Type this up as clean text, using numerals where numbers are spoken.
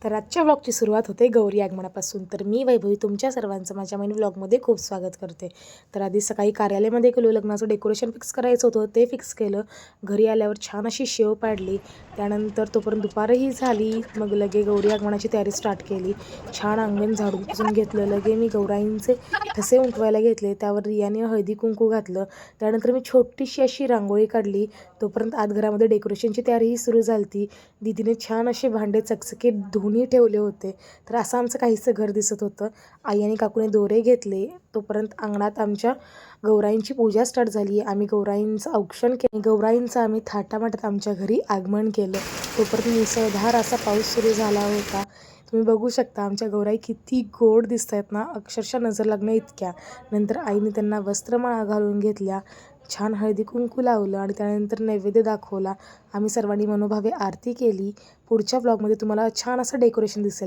तर आजच्या व्लॉगची सुरुवात होते गौरी आगमनापासून. तर मी वैभवी तुमच्या सर्वांचं माझ्या मिनी व्लॉगमध्ये खूप स्वागत करते. तर आधी सकाळी कार्यालयामध्ये गेलो, लग्नाचं डेकोरेशन फिक्स करायचं होतं, ते फिक्स केलं. घरी आल्यावर छान अशी शेव पाडली. त्यानंतर तोपर्यंत दुपारही झाली. मग लगे गौरी आगमनाची तयारी स्टार्ट केली. छान अंगण झाडून पुसून घेतलं. लगे मी गौराईंचे ठसे उमटवायला घेतले. त्यावर रियाने हळदी कुंकू घातलं. त्यानंतर मी छोटीशी अशी रांगोळी काढली. तोपर्यंत आत घरामध्ये डेकोरेशनची तयारीही सुरू झाली. दीदीने छान असे भांडे चकचकीत धुवूनही ठेवले होते. तर असं आमचं काहीसं घर दिसत होतं. आई आणि काकूने दोरे घेतले. तोपर्यंत अंगणात आमच्या गौराईंची पूजा स्टार्ट झाली. आम्ही गौराईंचं औक्षण केलं. गौराईंचं आम्ही थाटामाटात आमच्या घरी आगमन केलं. तोपर्यंत मुसळधार असा पाऊस सुरू झाला होता. तुम्ही बघू शकता आमच्या गौराई किती गोड दिसत आहेत ना, अक्षरशः नजर लागण्या इतक्या. नंतर आईने त्यांना वस्त्रमाळा घालून घेतल्या. छान हळदी कुंकू लावलं आणि त्यानंतर नैवेद्य दाखवला. आम्ही सर्वांनी मनोभावे आरती केली. पुढच्या ब्लॉगमध्ये तुम्हाला छान असं डेकोरेशन दिसेल.